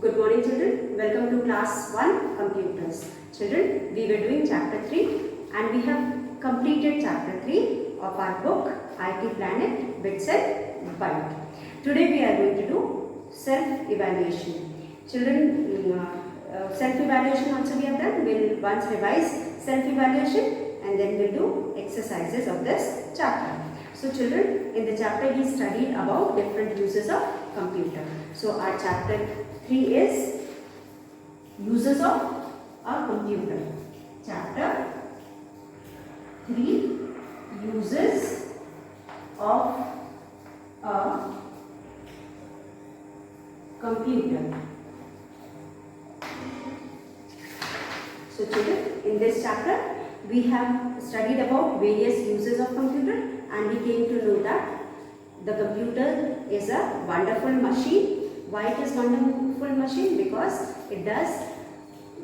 Good morning children, welcome to class 1 computers. Children, we were doing chapter 3 and we have completed chapter 3 of our book IT Planet Bits and Byte. Today we are going to do self-evaluation. Children, self-evaluation also we have done. We'll once revise self-evaluation and then we'll do exercises of this chapter. So children, in the chapter we studied about different uses of computer. So our chapter 3 is uses of a computer. Chapter 3 uses of a computer. So children, in this chapter we have studied about various uses of computer and we came to know that the computer is a wonderful machine. Why it is wonderful machine? Because it does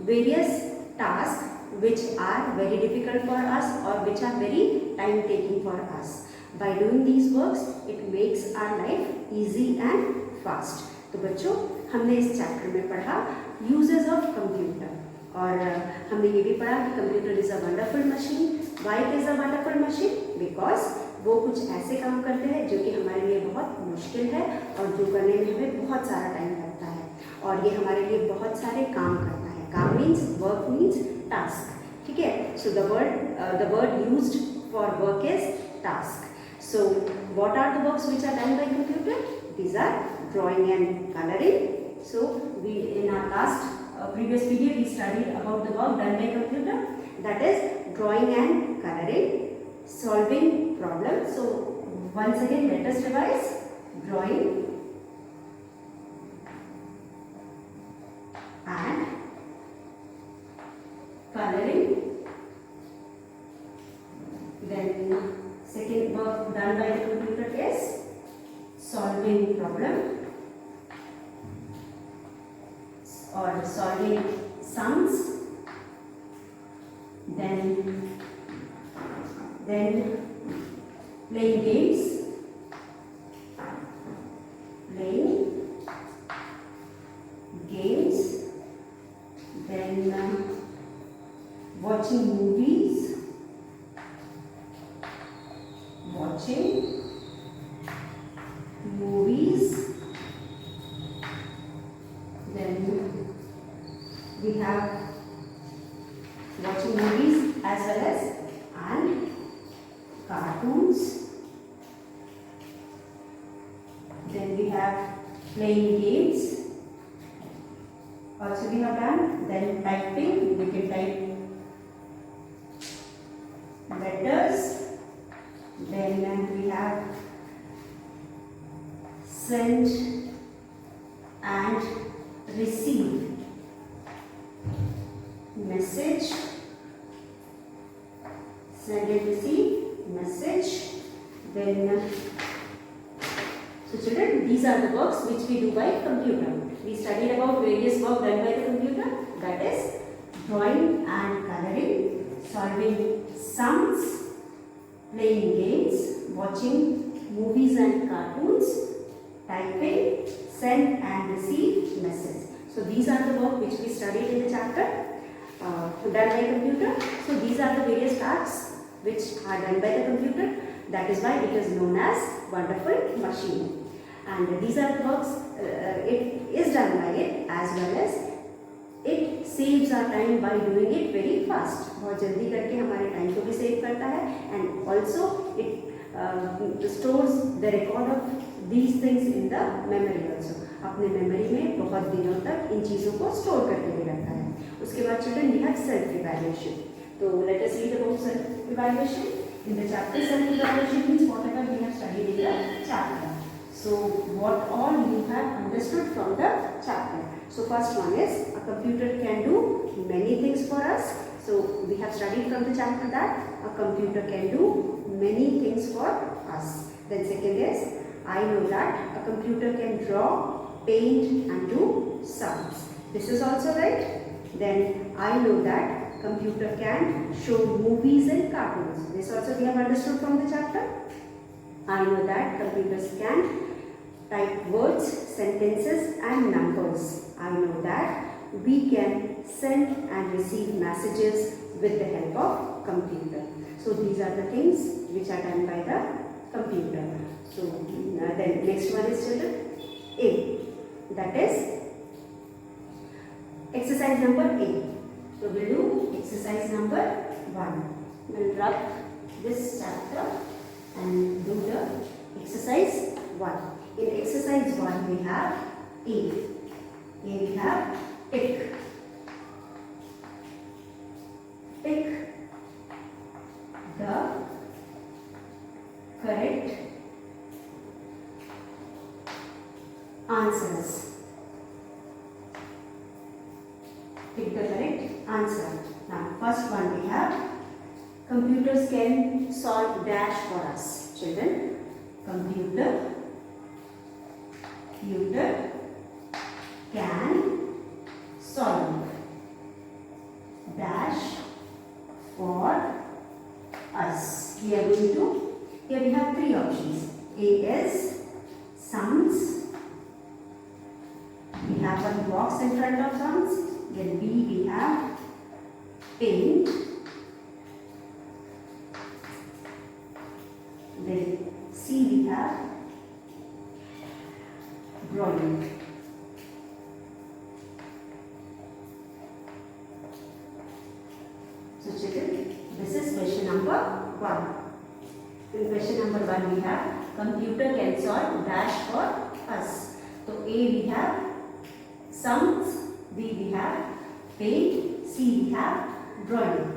various tasks which are very difficult for us or which are very time taking for us. By doing these works, it makes our life easy and fast. तो बच्चों, हमने इस chapter में पढ़ा uses of computer और हमने ये भी पढ़ा कि computer is a wonderful machine. Why it is a wonderful machine? Because वो कुछ ऐसे काम करते हैं जो कि हमारे लिए बहुत मुश्किल है और जो करने में हमें बहुत सारा टाइम लगता है और ये हमारे लिए बहुत सारे काम करता है. काम मीन्स वर्क मीन्स टास्क. ठीक है. So the word used for work is task. So what are the works which are done by computer? These are drawing and colouring. So we in our last previous video we studied about the work done by computer, that is drawing and coloring, solving problems. So once again let us revise. Drawing and coloring. Then second work done by the computer is solving problem or solving sums. Then playing games, then watching movies, then we have watching movies as well as and cartoons. Then we have playing games. Also we have done. Then typing. We can type letters. Then we have send and receive message. Send and receive message. Then so children, these are the works which we do by computer. We studied about various work done by the computer, that is drawing and coloring, solving sums, playing games, watching movies and cartoons, typing, send and receive message. So these are the work which we studied in the chapter done by computer. So these are the various tasks which are done by the computer. That is why it is known as wonderful machine. And these are the works it is done by it as well as it saves our time by doing it very fast. बहुत जल्दी करके हमारे time को भी save करता है and also it stores the record of these things in the memory also. अपने memory में बहुत दिनों तक इन चीज़ों को स्टोर करके भी रखता है. उसके बाद children we have self evaluation. तो let us read about self evaluation. In the chapter self evaluation means whatever we have studied in the chapter. So what all you have understood from the chapter. So first one is a computer can do many things for us. So we have studied from the chapter that a computer can do many things for us. Then second is I know that a computer can draw, paint and do sums. This is also right. Then I know that computer can show movies and cartoons. This also we have understood from the chapter. I know that computers can type words, sentences and numbers. I know that we can send and receive messages with the help of computer. So these are the things which are done by the computer. So then next one is children A. That is exercise number A. So we'll do exercise number 1. We'll rub this chapter and do the exercise 1. In exercise 1 we have A. Here we have tick. Tick the correct answers. Pick the correct answer. Now, first one we have computers can solve dash for us. Children, computer can solve dash for us. We are going to, here we have 3 options. A is sums. We have one box in front of sums. Then B we have paint. Then C we have drawing. So children, this is question number 1. In question number 1 we have computer can solve dash for us. So A we have sums, B we have paint, C we have drawing.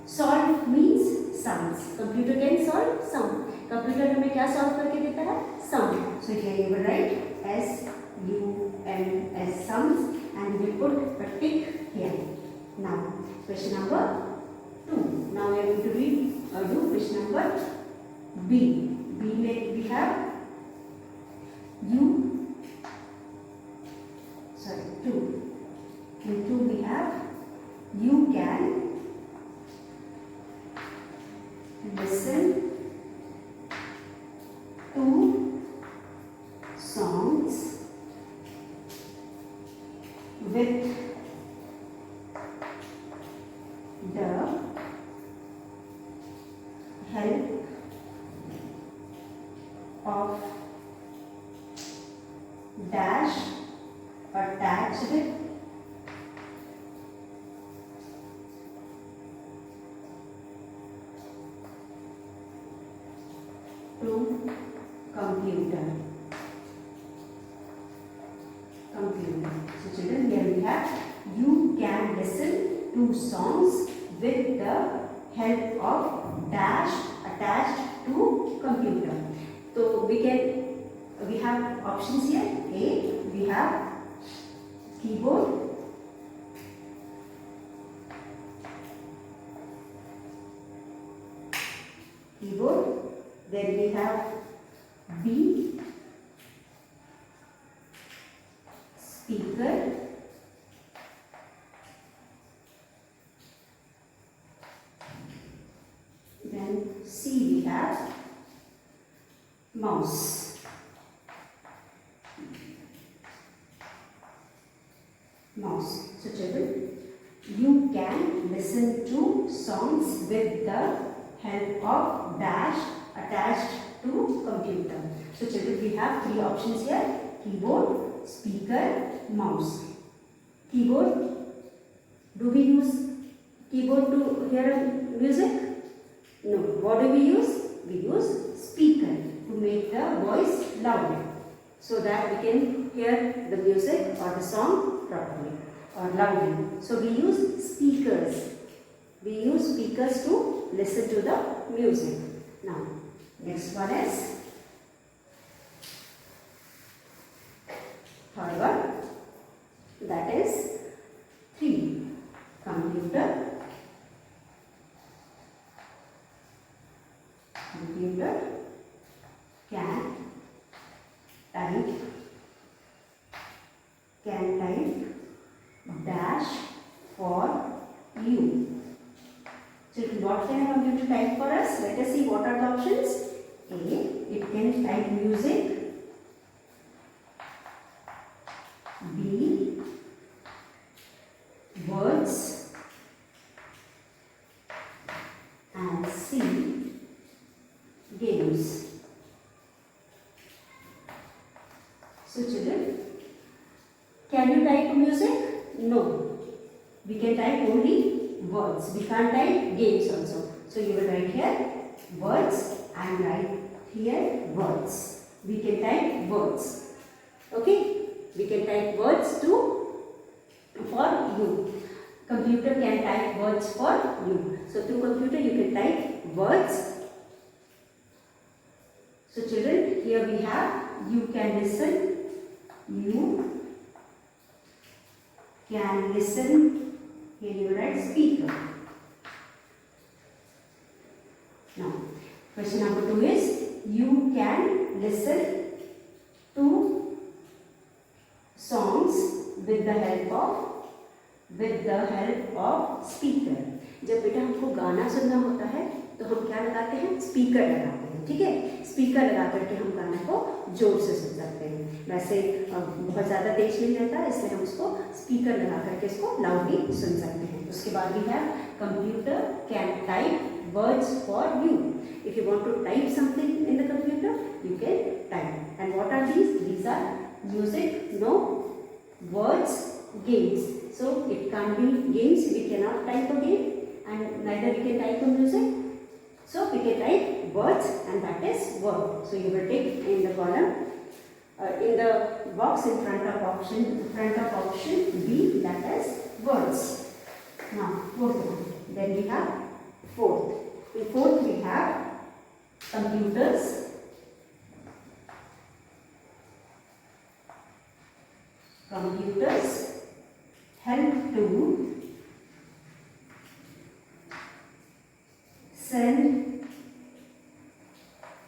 Solve means sums. Computer can solve sum. Computer हमें क्या solve करके देता है? Sum. So here you will write S-U-M as sums and we put a tick here. Now question number 2. Now we are going to do question number B. B में we have 2. In 2 we have you can listen to songs with the help of dash attached to computer. So children, here we have you can listen to songs with the help of dash attached to computer. So we have options here. A, we have keyboard. Then we have B, speaker. Then C we have mouse. So children, you can listen to songs with the help of dash attached to computer. So children, we have 3 options here: keyboard, speaker, mouse. Keyboard, do we use keyboard to hear music? No. What do we use? We use speaker to make the voice louder so that we can hear the music or the song properly or loudly. So we use speakers. We use speakers to listen to the music. Now, next one is third one, that is 3. Computer can type dash for you. So what can a computer type for us? Let us see what are the options. A, it can type music. So children, can you type music? No. We can type only words. We can't type games also. So you will write here words and write here words. We can type words. Okay? We can type words for you. Computer can type words for you. So through computer you can type words. So children, here we have you can listen. You can listen. Here you write speaker. Now, question number 2 is you can listen to songs with the help of speaker. जब बेटा हमको गाना सुनना होता है तो हम क्या लगाते हैं? स्पीकर लगाते हैं. ठीक है, स्पीकर लगा करके हम गाने को जोर से सुन सकते हैं. वैसे बहुत ज़्यादा तेज नहीं रहता, इसलिए हम उसको स्पीकर लगा करके इसको लाउडली सुन सकते हैं. उसके बाद भी है computer can type words for you. If you want to type something in the computer, you can type. And what are these? These are music, no, words, games. So it can't be games. We cannot type a game, and neither we can type a music. So we can type words, and that is word. So you will take in the column, in the box in front of option B, that is words. Now fourth one. Then we have fourth. In fourth we have computers. Computers help to send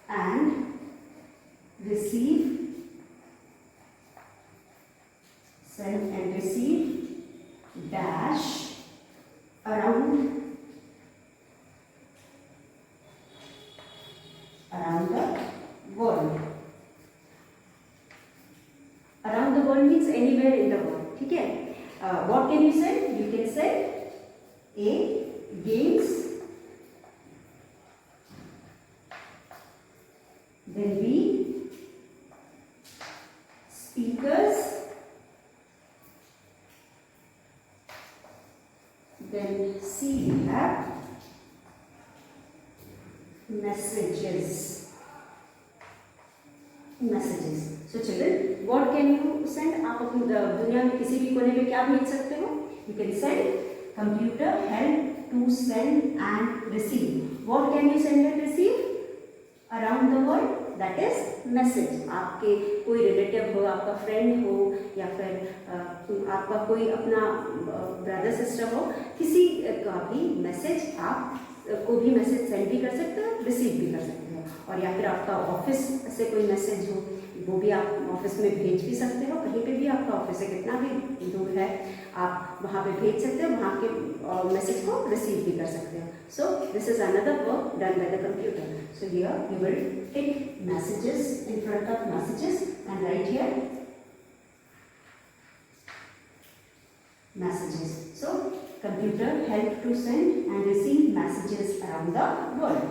and receive dash around the world. Around the world means anywhere in the world. ठीक है? What can you send? You can send A, games, then B, speakers, then C we have messages. So children, what can you send? आप अपनी दुनिया में किसी भी कोने में क्या भेज सकते हो? You can send. Computer help to send and receive. What can you send and receive? Around the world, that is message. आपके कोई रिलेटिव हो, आपका फ्रेंड हो, या फिर आपका कोई अपना ब्रदर सिस्टर हो, किसी का भी मैसेज आप को भी मैसेज सेंड भी कर सकते हो, रिसीव भी कर सकते हो. और या फिर आपका ऑफिस से कोई मैसेज हो, वो भी आप ऑफिस में भेज भी सकते हो. कहीं पे भी आपका ऑफिस से कितना भी दूर है, आप वहाँ पे भेज सकते हो, वहाँ के मैसेज को रिसीव भी कर सकते हो. So this is another work done by the computer. So here you will tick messages in front of messages and right here messages. So computer help to send and receive messages around the world.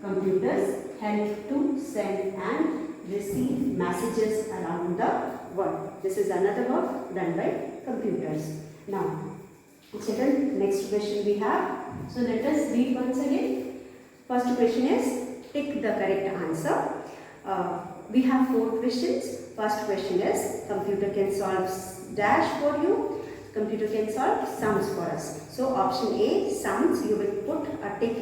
Computers help to send and receive messages around the world. This is another work done by computers. Now children, next question we have. So let us read once again. First question is tick the correct answer. We have 4 questions. First question is computer can solve dash for you. Computer can solve sums for us. So option A, sums, you will put a tick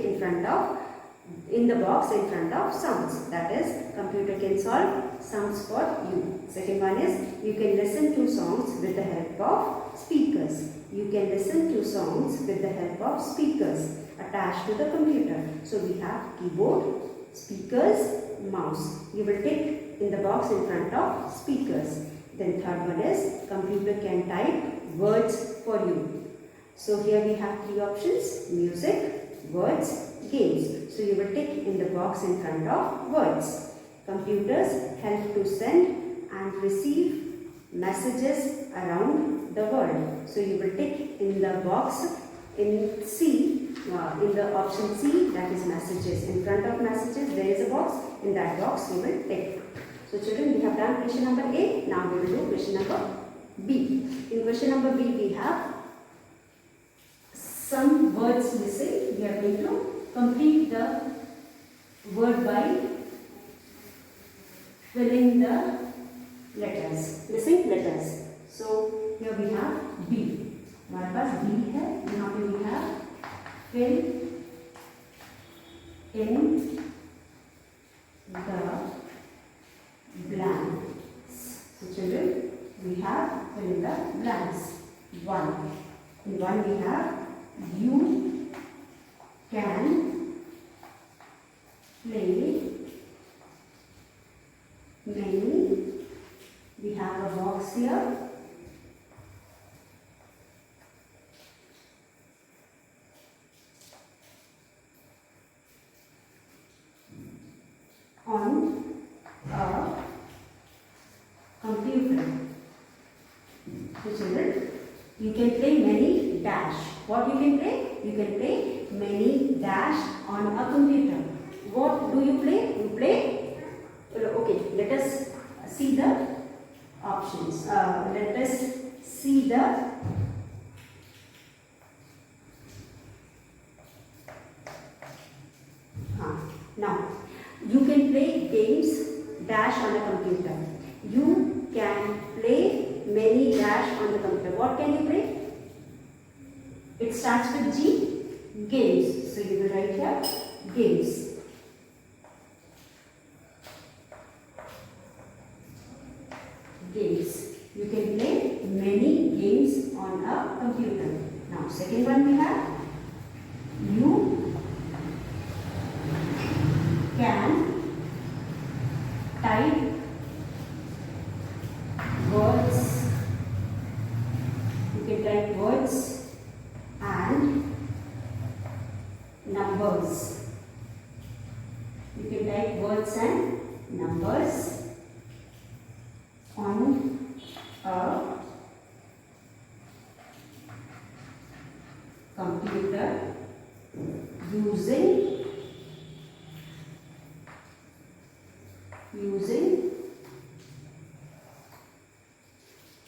in the box in front of sums. That is, computer can solve sums for you. Second one is, you can listen to songs with the help of speakers. You can listen to songs with the help of speakers attached to the computer. So we have keyboard, speakers, mouse. You will tick in the box in front of speakers. Then third one is, computer can type words for you. So here we have 3 options: music, words, games. So you will tick in the box in front of words. Computers help to send and receive messages around the world. So you will tick in the box in C, in the option C, that is messages. In front of messages there is a box. In that box you will tick. So children, we have done question number A. Now we will do question number B. In question number B, we have some words missing. We are going to complete the word by filling the letters, missing letters. So here we have B. हमारे पास B है. यहाँ पे we have fill in the blanks. So children, we have fill in the blanks. 1. In 1 we have you can play many. We have a box here. On a computer. So children, you can play many dash. What you can play? You can play many dash on a computer. What do you play? You play. Okay, let us see the options. Let us see the now. You can play games dash on a computer. You can play many dash on the computer. What can you play? It starts with G. Games. So you will write here games. Games. You can play many games on a computer. Now second one we have you can type words. You can type words and numbers. You can type words and numbers on a computer using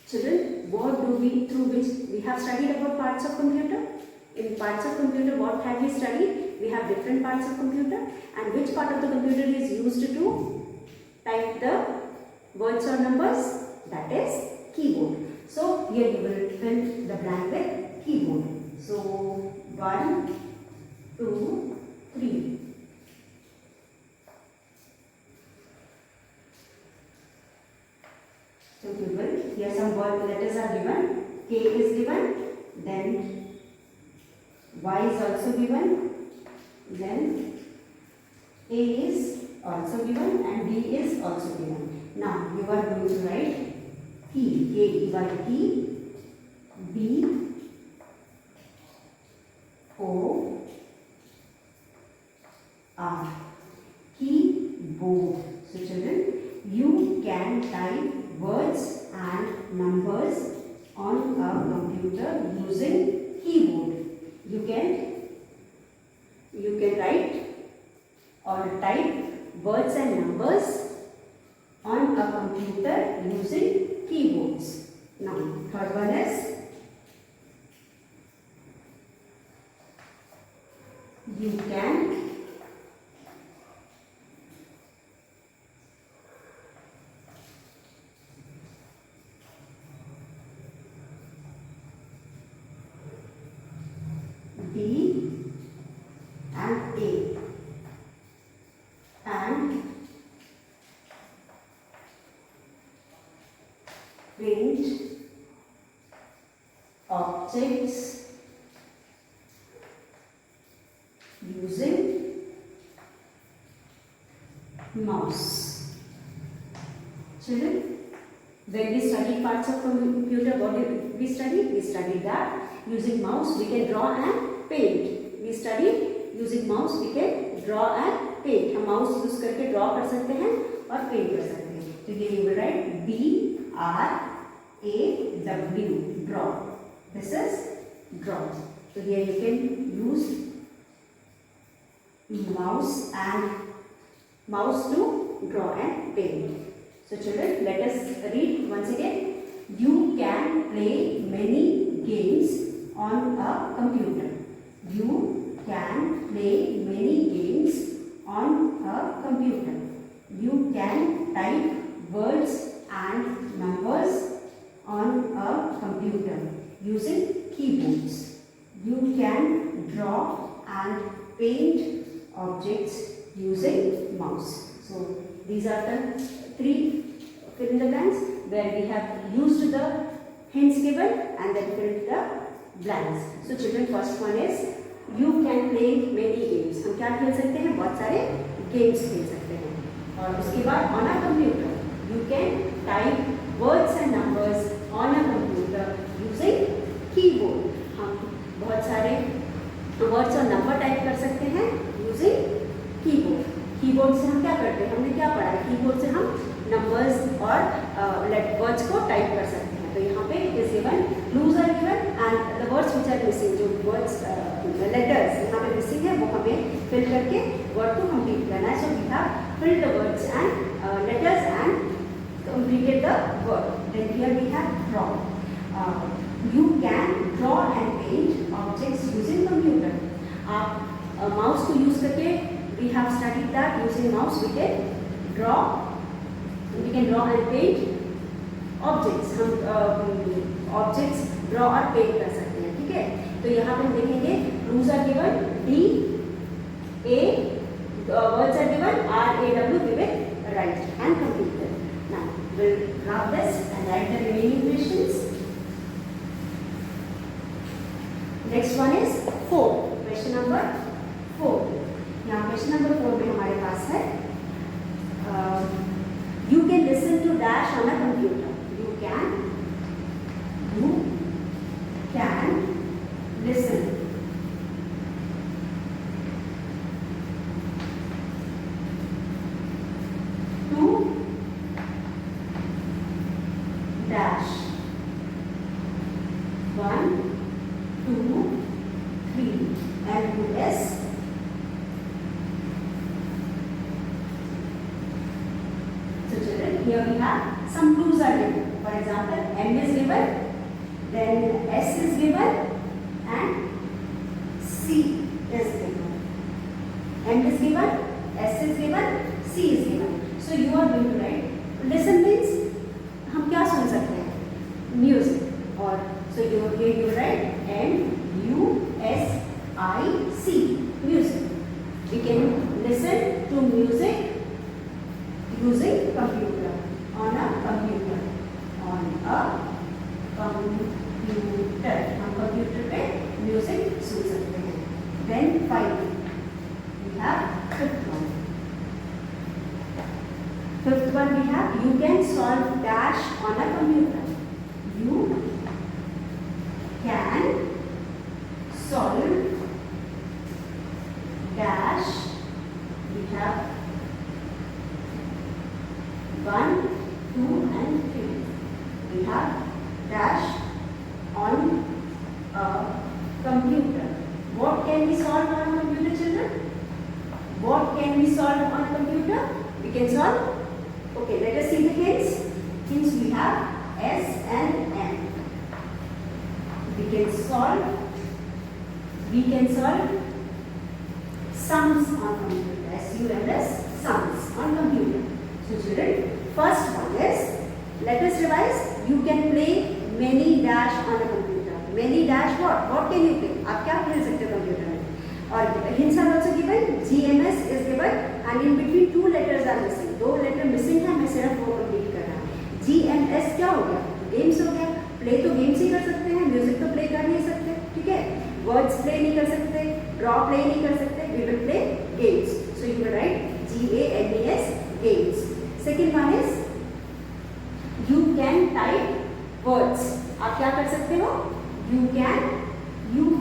children, what do we, through which we have studied about parts of computer? In parts of computer, what have we studied? We have different parts of computer, and which part of the computer is used to type the words or numbers? That is keyboard. So here you will fill the blank with keyboard. So 1, 2, 3. So given, here some word letters are given. K is given, then Y is also given, then A is also given, and B is also given. Now you are going to write key, K-E-Y, B O R, keyboard. So children, you can type words and numbers on a computer using keyboard. You can write or type words and numbers on a computer using keyboards. Now third one is you can B and A and print objects using mouse. Children, when we study parts of computer, what did we study? We studied that using mouse we can draw and paint. We studied using mouse we can draw and paint. हम mouse use करके draw कर सकते हैं और paint कर सकते हैं. तो ये you will write D-R-A-W, draw. This is draw. So here you can use mouse to draw and paint. So children, let us read once again. You can play many games on a computer. You can play many games on a computer. You can type words and numbers on a computer using keyboards. You can draw and paint objects using mouse. So these are the three fill in the blanks where we have used the hints given and then filled the blanks. So children, first one is you can play many games. हम क्या खेल सकते हैं? बहुत सारे games खेल सकते हैं. और उसके बाद on a computer you can type words and numbers on a computer using keyboard. हम बहुत सारे वर्ड्स और नंबर टाइप कर सकते हैं यूजिंग कीबोर्ड. कीबोर्ड से हम क्या करते हैं? हमने क्या पढ़ा है? कीबोर्ड से हम नंबर्स और वर्ड्स को टाइप कर सकते हैं. तो यहाँ पे it is given clues are given and the words which are missing, जो वर्ड्स लेटर्स यहाँ पे मिसिंग है वो हमें फिल करके वर्ड को कंप्लीट करना है. So we have filled the words and letters and completed the word. Then here we have draw. You can draw and paint objects using computer. आप mouse को use करके we have studied that using mouse we can draw and paint objects. हम objects draw और paint कर सकते हैं. ठीक है, तो यहाँ पे हम देखेंगे rules are given D A, words are given R A W, we will write and complete them. Now we'll graph this and write the remaining questions. Next one is 4. Question number 4. यहाँ question number 4 में हमारे पास है you can listen to dash on a computer. You can listen to dash 1 2 3 and to S. So children, here we have some clues are given. For example, M is given, then S is given and C is given. M is given, S is given, C is given. So you are going to write. Listen means हम क्या सुन सकते हैं? Music. और so you write M-U-S-I-C, music. We can listen to music using computer. On a computer. हम computer पे music सुन सकते हैं. Then finally we have fifth one. Fifth one we have you can solve dash on a computer. You can solve dash. We have 1, 2 and 3. We have dash on a computer. What can we solve on a computer, children? What can we solve on a computer? We can solve. Okay, let us see the hints. Hints we have S and M. We can solve sums on computer. S-U-M-S, sums on computer. So children, first one is, let us revise. You can play many dash on a computer. Many dash what? What can you play? आप क्या खेल सकते हो computer में? और hints are also given. GMS is given and in between 2 letters are missing. 2 letter missing है, हमें सिर्फ वो कंप्लीट करना है. GMS क्या हो गया? गेम्स हो गया. प्ले तो गेम्स ही कर सकते हैं, म्यूजिक तो प्ले कर नहीं सकते. ठीक है, वर्ड्स प्ले नहीं कर सकते, ड्रॉ प्ले नहीं कर सकते. We will play games. So you will write G-A-M-E-S, games. Second one is you can type words. आप क्या कर सकते हो? You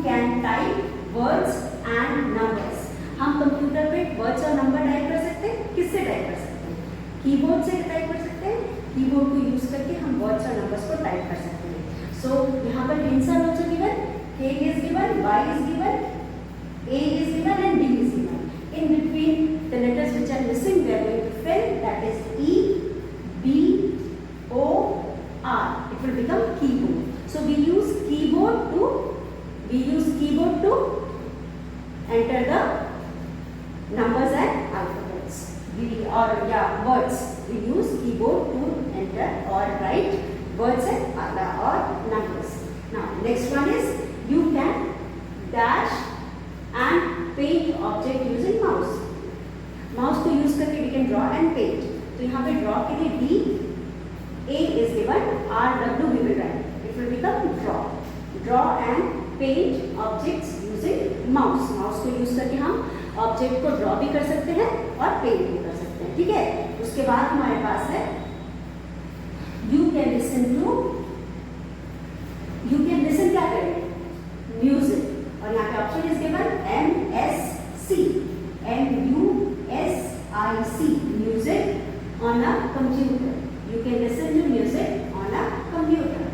can type words and numbers. हम कंप्यूटर पे वर्ड्स और नंबर टाइप कर सकते हैं. किससे टाइप कर सकते हैं? कीबोर्ड से टाइप कर सकते हैं. कीबोर्ड को यूज करके हम वर्ड्स और नंबर्स को टाइप कर सकते हैं. So यहाँ पर hints are also given. K is given, Y is given, A is given and D is given. In between the letters which are missing, we are going to fill. That is E, B, we use keyboard to enter the numbers and alphabets. Words. We use keyboard to enter or write words and or numbers. Now next one is you can dash and paint object using mouse. Mouse को use करके we can draw and paint. तो यहाँ पे draw के लिए D A is given, R W we will write. It will become draw. Draw and paint objects using mouse. Mouse को use करके हम ऑब्जेक्ट को ड्रॉ भी कर सकते हैं और पेंट भी कर सकते हैं, ठीक है। उसके बाद हमारे पास है यू कैन लिसन क्या करें, म्यूजिक, और यहाँ पे option is given MSC, MUSIC, music on a computer. You can listen to music on a computer.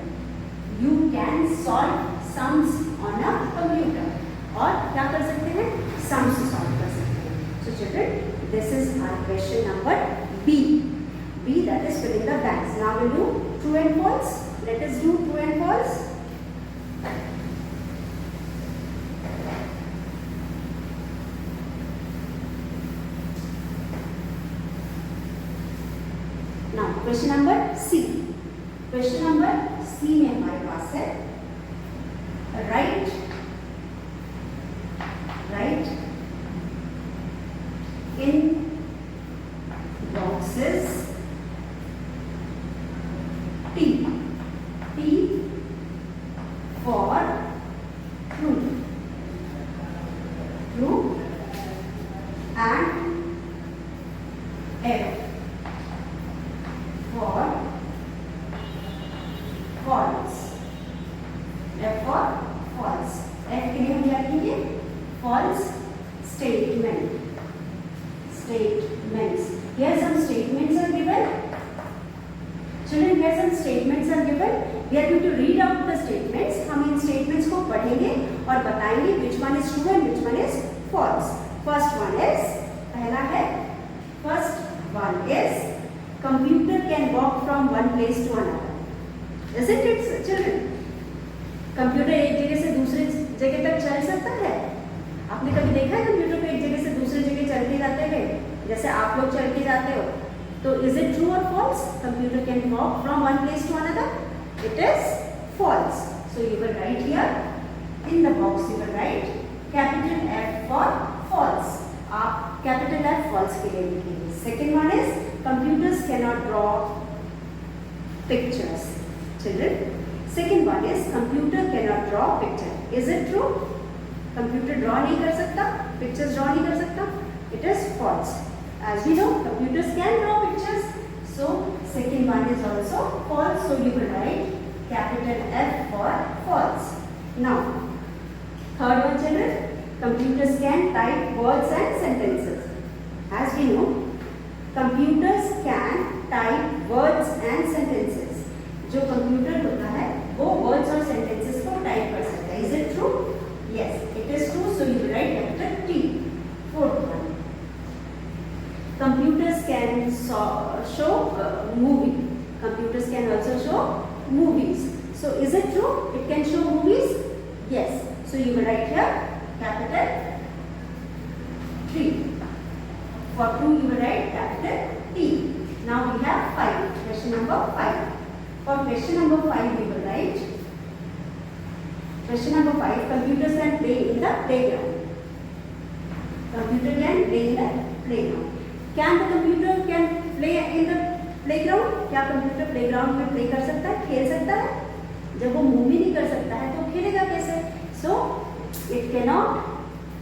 You can solve sums on a computer, और क्या कर सकते हैं, सम्स सॉल्व कर सकते हैं। So children, this is our question number B, that is fill in the blanks. Now we'll do true and false. Let us do true and false. Now question number C. Question number C में हमारे पास है write in boxes T for true and F for false. F for false. F के लिए हम क्या लिखेंगे, false statements. Here some statements are given. Children, here some statements are given. We are going to read out the statements. हम इन statements को पढ़ेंगे और बताएंगे which one is true and which one is false. First one is, पहला है, first one is computer can walk from one place to another. Isn't it, children? Computer एक जगह से दूसरे जगह तक चल सकता है। आपने कभी देखा है कंप्यूटर को एक जगह से दूसरे जगह चल के जाते हुए, जैसे आप लोग चल के जाते हो? तो इज इट ट्रू और false? Computer can walk from one place to another? It is false. So you will write here in the box, you will write capital F for false. आप कैपिटल F फॉल्स के लिए लिखेंगे. Second one is computers can not draw pictures. Children, second one is computer can not draw picture. Is it true? Computer draw नहीं कर सकता, pictures draw नहीं कर सकता? It is false. As we know, computers can draw pictures. So second one is also false. So you will write capital F for false. Now third one, children, computers can type words and sentences. As we know, computers can type words and sentences. जो computer होता है वो words और sentences को type कर सकता है. Is it true? Yes, it is true. So you will write capital T. Fourth one. Computers can show movie. Computers can also show movies. So is it true? It can show movies? Yes. So you will write here capital T. For true you will write capital T. Now we have 5. Question number 5. For question number 5 we will write question number 5. Computers can play in the playground. Computer can play in the playground. Can the computer can play in the playground? क्या computer playground में play कर सकता है, खेल सकता है? जब वो मूव ही नहीं कर सकता है तो खेलेगा कैसे? So it cannot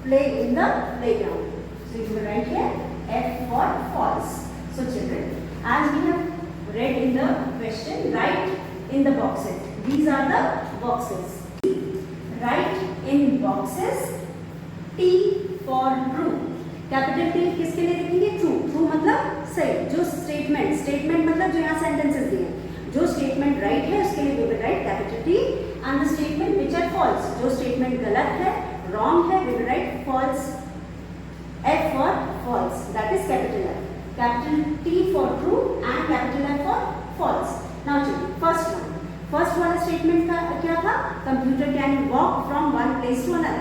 play in the playground. So you will write here F for false. So children, as we have read in the question, write in the boxes. These are the boxes. Write in boxes T for true. Capital T किसके लिए लिखेंगे? True. True मतलब सही. जो statement मतलब जो यहाँ sentences दिए, जो स्टेटमेंट राइट है उसके लिए we will write capital T, and the statement which are false, जो स्टेटमेंट गलत है, रॉन्ग है, we will write false. F for false, that is capital F. Capital T for true and capital F for false. Now children, first one, first वाला statement का क्या था? Computer can walk from one place to another.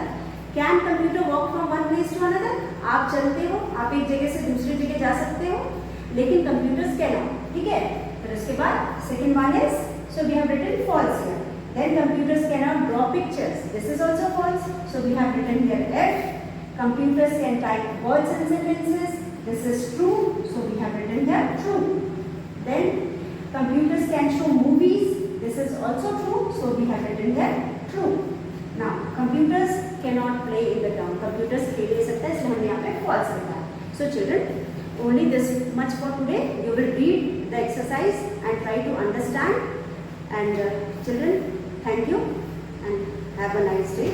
Can computer walk from one place to another? आप चलते हो, आप एक जगह से दूसरी जगह जा सकते हो, लेकिन कंप्यूटर्स कैन नॉट, ठीक है। फिर उसके बाद second one is, so we have written false here. Then computers can not draw pictures, this is also false, so we have written here F. Computers can type words and sentences, this is true, so we have written here true. Then computers can show movies, this is also true, so we have written here true. Now computers cannot play in the ground, computers खेल नहीं सकता, इसलिए हमने यहाँ पे false लिखा है. So children, only this much for today. You will read the exercise and try to understand. And children, thank you and have a nice day.